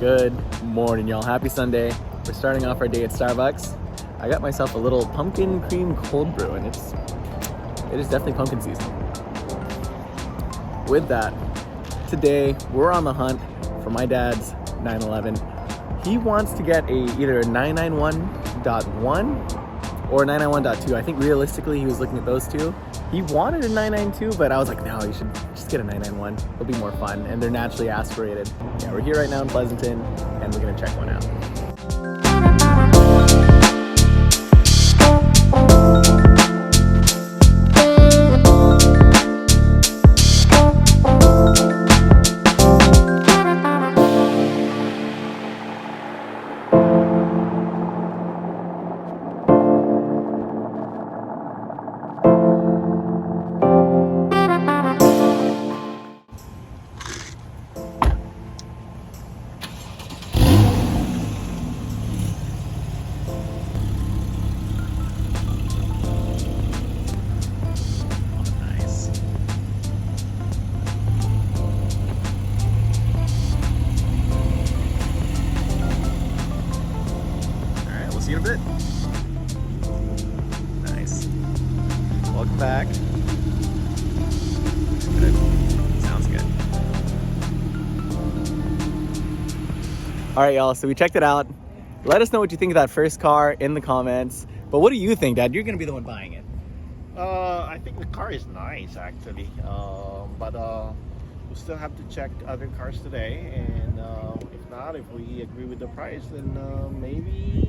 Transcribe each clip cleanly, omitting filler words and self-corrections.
Good morning, y'all. Happy Sunday. We're starting off our day at Starbucks. I got myself a little pumpkin cream cold brew, and it is definitely pumpkin season. With that, today we're on the hunt for my dad's 911. He wants to get either a 991.1 or a 991.2. I think realistically he was looking at those two. He wanted a 992, but I was like, no, you should just get a 991. It'll be more fun, and they're naturally aspirated. Yeah, we're here right now in Pleasanton, and we're gonna check one out. See you in a bit. Nice. Welcome back. Good. Sounds good. All right, y'all. So we checked it out. Let us know what you think of that first car in the comments. But what do you think, Dad? You're gonna be the one buying it. I think the car is nice, actually. But we'll still have to check other cars today, and if not, if we agree with the price, then maybe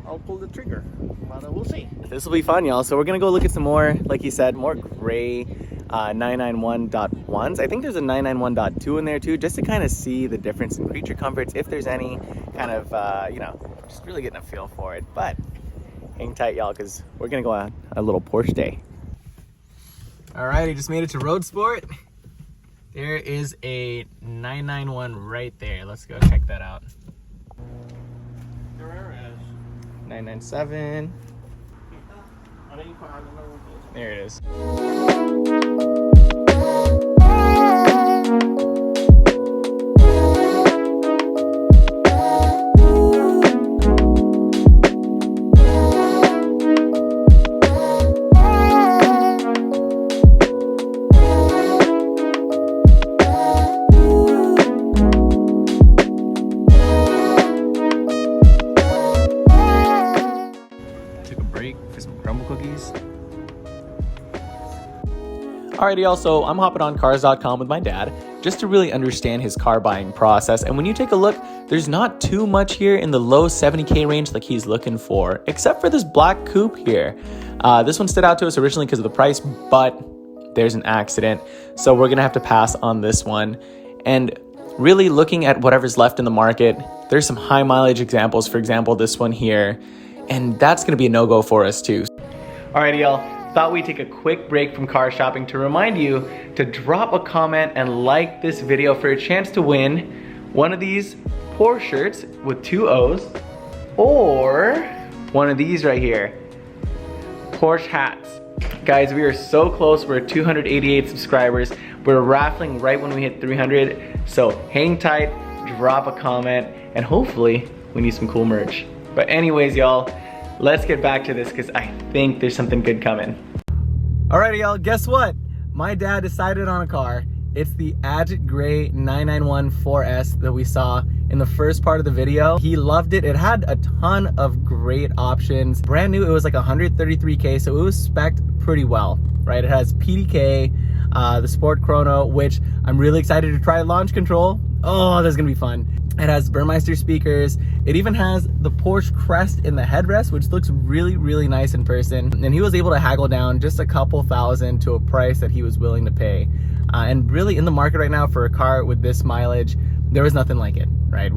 I'll pull the trigger. But we'll see. This will be fun, y'all. So we're gonna go look at some more, like you said, more gray 991.1s. I think there's a 991.2 in there too, just to kind of see the difference in creature comforts, if there's any, kind of, just really getting a feel for it. But hang tight, y'all, because we're gonna go on a little Porsche day. All right, I just made it to Road Sport. There is a 991 right there. Let's go check that out. 997. There it is. For some crumble cookies. Alrighty, y'all, so I'm hopping on cars.com with my dad just to really understand his car buying process. And when you take a look, there's not too much here in the low 70K range like he's looking for, except for this black coupe here. This one stood out to us originally because of the price, but there's an accident, so we're gonna have to pass on this one. And really looking at whatever's left in the market, there's some high mileage examples. For example, this one here. And that's gonna be a no-go for us too. Alrighty, y'all, thought we'd take a quick break from car shopping to remind you to drop a comment and like this video for a chance to win one of these Porsche shirts with 2 O's, or one of these right here, Porsche hats. Guys, we are so close. We're at 288 subscribers. We're raffling right when we hit 300. So hang tight, drop a comment, and hopefully we need some cool merch. But anyways, y'all, let's get back to this because I think there's something good coming. Alrighty, y'all, guess what? My dad decided on a car. It's the Agit Gray 991 4S that we saw in the first part of the video. He loved it. It had a ton of great options. Brand new, it was like 133K, so it was spec'd pretty well, right? It has PDK, the Sport Chrono, which I'm really excited to try launch control. Oh, that's gonna be fun. It has Burmeister speakers. It even has the Porsche crest in the headrest, which looks really, really nice in person. And he was able to haggle down just a couple thousand to a price that he was willing to pay. And really in the market right now for a car with this mileage, there was nothing like it, right?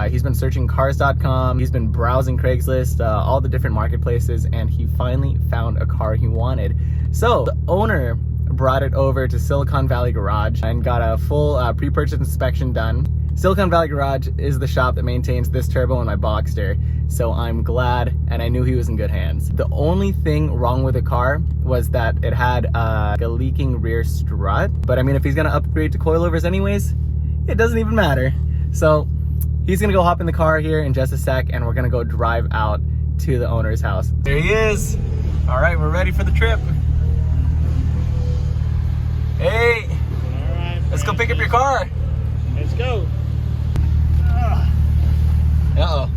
He's been searching cars.com, he's been browsing Craigslist, all the different marketplaces, and he finally found a car he wanted. So the owner brought it over to Silicon Valley Garage and got a full pre-purchase inspection done. Silicon Valley Garage is the shop that maintains this turbo and my Boxster, so I'm glad, and I knew he was in good hands. The only thing wrong with the car was that it had a leaking rear strut, but I mean, if he's gonna upgrade to coilovers anyways, it doesn't even matter. So He's gonna go hop in the car here in just a sec, and we're gonna go drive out to the owner's house. There he is. All right, we're ready for the trip. Hey, All right, let's go pick up your car. Let's go. Uh-oh.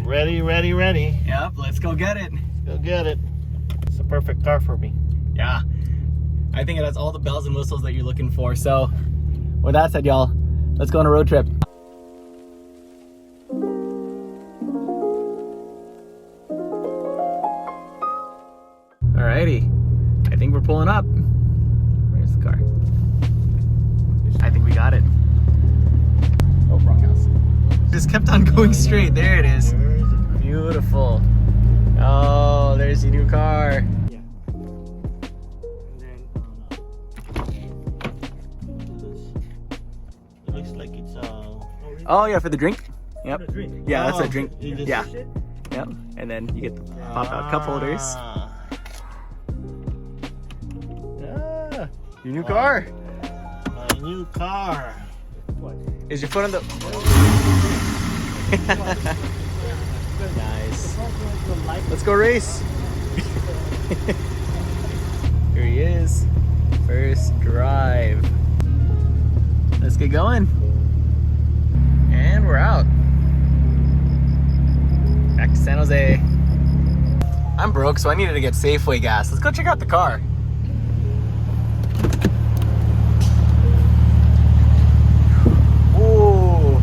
Ready. Yep, let's go get it. Go get it. It's the perfect car for me. Yeah, I think it has all the bells and whistles that you're looking for. So with that said, y'all, let's go on a road trip. Alrighty, I think we're pulling up. Where's the car? I think we got it. Oh, wrong house. Just kept on going straight. There it is. Beautiful. Oh, there's your new car. Yeah. And then it looks like it's Oh yeah, for the drink. Yep. drink. Yeah, that's a drink. You just Yeah. push it? Yep. And then you get the pop out cup holders. Your new car. My new car. Is your foot on the? Nice. Let's go race. Here he is. First drive. Let's get going. And we're out. Back to San Jose. I'm broke, so I needed to get Safeway gas. Let's go check out the car. Ooh,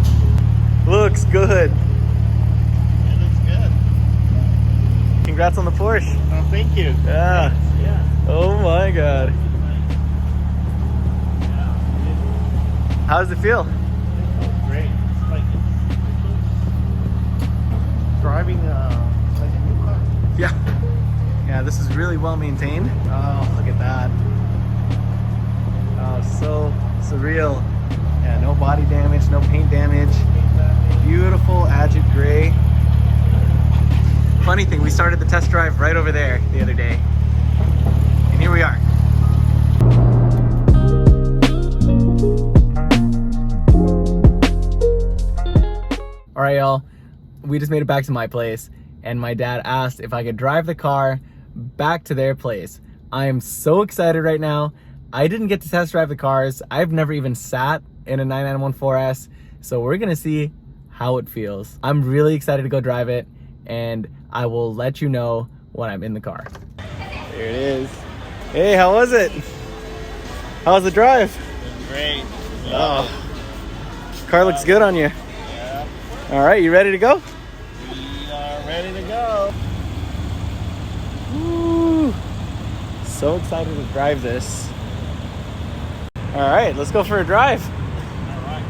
looks good. It looks good. Congrats on the Porsche. Oh, thank you. Yeah. Yeah. Oh my God. How does it feel? Great. It's like it's driving like a new car. Yeah. Yeah, this is really well maintained. Oh, look at that. Oh, so surreal. Yeah, no body damage, no paint damage. Beautiful agate gray. Funny thing, we started the test drive right over there the other day. And here we are. All right, y'all. We just made it back to my place, and my dad asked if I could drive the car back to their place. I am so excited right now. I didn't get to test drive the cars. I've never even sat in a 9914S, so we're gonna see how it feels. I'm really excited to go drive it, and I will let you know when I'm in the car. There it is. Hey, how was it? How was the drive? Great. Oh, car looks good on you. Yeah. All right, you ready to go? We are ready to go. Woo. So excited to drive this. All right, let's go for a drive. All right.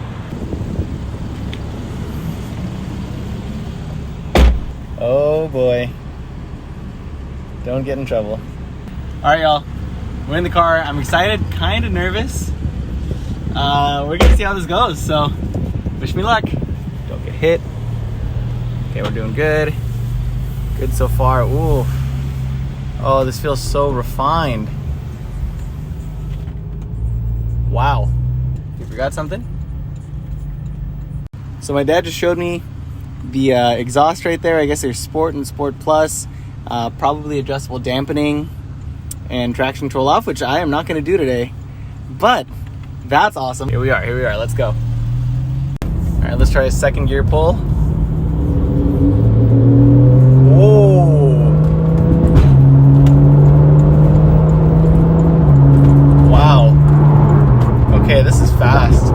Oh boy. Don't get in trouble. All right, y'all. We're in the car. I'm excited, kind of nervous. We're gonna see how this goes, so wish me luck. Don't get hit. Okay, we're doing good. Good so far. Ooh. Oh, this feels so refined. Wow. You forgot something? So my dad just showed me the exhaust right there. I guess there's Sport and Sport Plus. Probably adjustable dampening and traction control off, which I am not going to do today. But that's awesome. Here we are. Let's go. All right, let's try a second gear pull. Whoa. Wow. Okay, this is fast.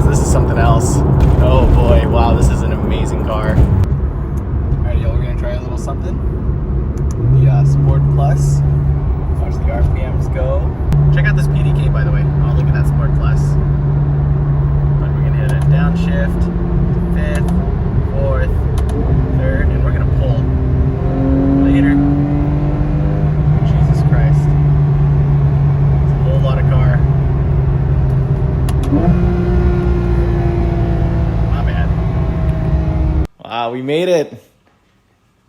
This is something else. Oh boy, wow, this is an amazing car. Alright, y'all, we're gonna try a little something. The Sport Plus. Watch the RPMs go. Check out this PDK, by the way. Oh, look at that Sport Plus. But we're gonna hit a downshift, 5th, 4th, 3rd, and we're gonna pull. Later. Jesus Christ. It's a whole lot of car. My bad. Wow, we made it.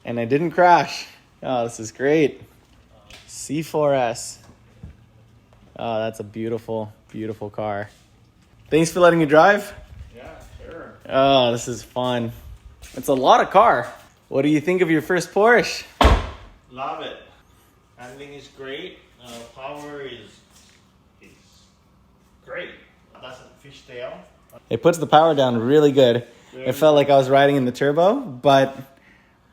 And I didn't crash. Oh, this is great. C4S. Oh, that's a beautiful, beautiful car. Thanks for letting me drive. Yeah, sure. Sure. Oh, this is fun. It's a lot of car. What do you think of your first Porsche? Love it. Handling is great. Power is great. That's a fishtail. It puts the power down really good. It felt like I was riding in the turbo, but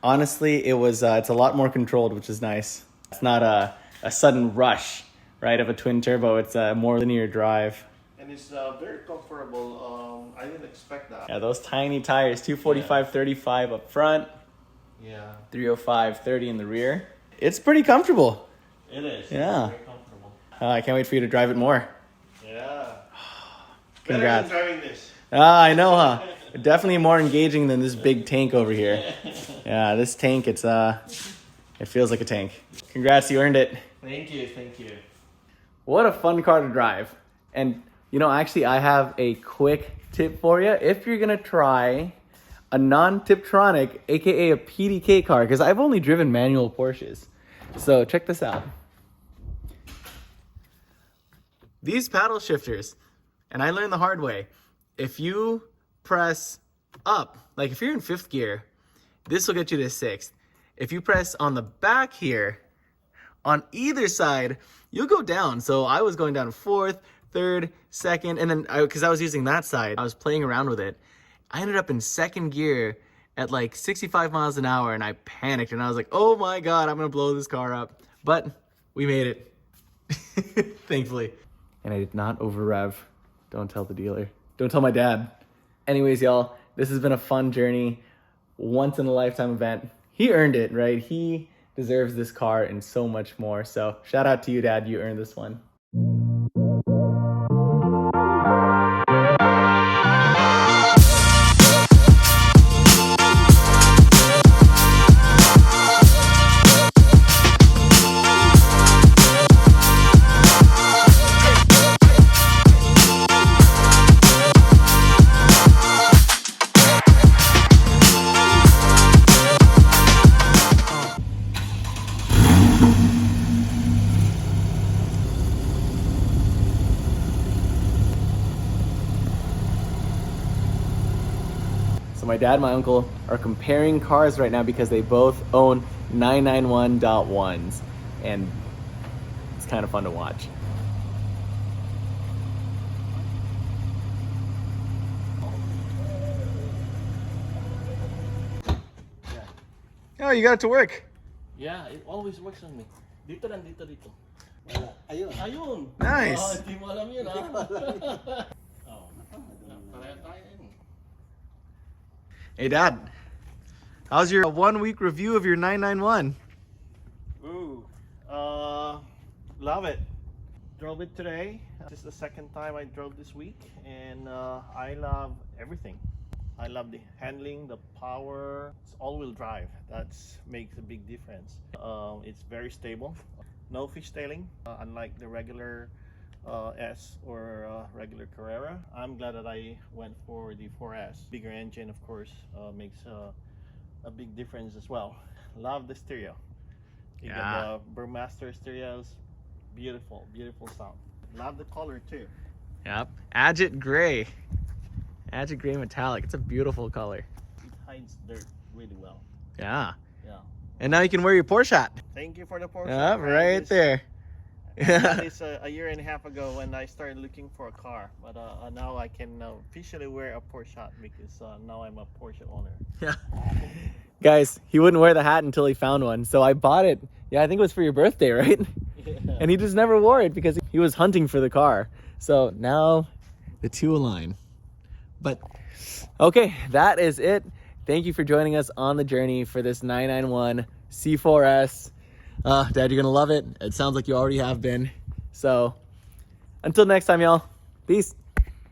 honestly, it's a lot more controlled, which is nice. It's not a sudden rush, right, of a twin turbo. It's a more linear drive. And it's very comfortable. I didn't expect that. Yeah, those tiny tires, 245/35 up front, Yeah. 305/30 in the rear. It's pretty comfortable. It is. Yeah. Very comfortable. I can't wait for you to drive it more. Yeah. Congrats. Better than driving this. I know, huh? Definitely more engaging than this big tank over here. Yeah, this tank, it feels like a tank. Congrats, you earned it. Thank you. Thank you. What a fun car to drive. And, actually, I have a quick tip for you. If you're going to try a non-Tiptronic, aka a PDK car, because I've only driven manual Porsches. So check this out. These paddle shifters, and I learned the hard way. If you press up, like if you're in 5th gear, this will get you to 6th. If you press on the back here, on either side, you'll go down. So I was going down 4th, 3rd, 2nd, and then because I was using that side, I was playing around with it. I ended up in 2nd gear at like 65 miles an hour, and I panicked, and I was like, oh my God, I'm gonna blow this car up. But we made it, thankfully. And I did not over rev. Don't tell the dealer. Don't tell my dad. Anyways, y'all, this has been a fun journey. Once in a lifetime event. He earned it, right? He deserves this car and so much more. So shout out to you, Dad. You earned this one. So my dad and my uncle are comparing cars right now because they both own 991.1s, and it's kind of fun to watch. Oh, you got it to work. Yeah, it always works on me. Dito. Wala. Ayun. Nice. Oh, hindi mo alam yun, ha? Oh, pareho tayo yun. Hey, Dad. How's your 1-week review of your 991? Ooh, love it. Drove it today. This is the second time I drove this week, and I love everything. I love the handling, the power. It's all-wheel drive. That makes a big difference. It's very stable. No fishtailing, unlike the regular S or regular Carrera. I'm glad that I went for the 4S. Bigger engine, of course, makes a big difference as well. Love the stereo. You get the Burmaster stereos. Beautiful sound. Love the color too. Yep. Agate gray. Agate gray metallic. It's a beautiful color. It hides dirt really well. Yeah. Yeah. And now you can wear your Porsche hat. Thank you for the Porsche. Yep, right there. That is a year and a half ago when I started looking for a car, but now I can officially wear a Porsche hat because now I'm a Porsche owner. Yeah. Guys, he wouldn't wear the hat until he found one, so I bought it. Yeah, I think it was for your birthday, right? Yeah. And he just never wore it because he was hunting for the car. So now the two align. But okay, that is it. Thank you for joining us on the journey for this 991 C4S. Dad, you're gonna love it. It sounds like you already have been. So until next time, y'all. Peace.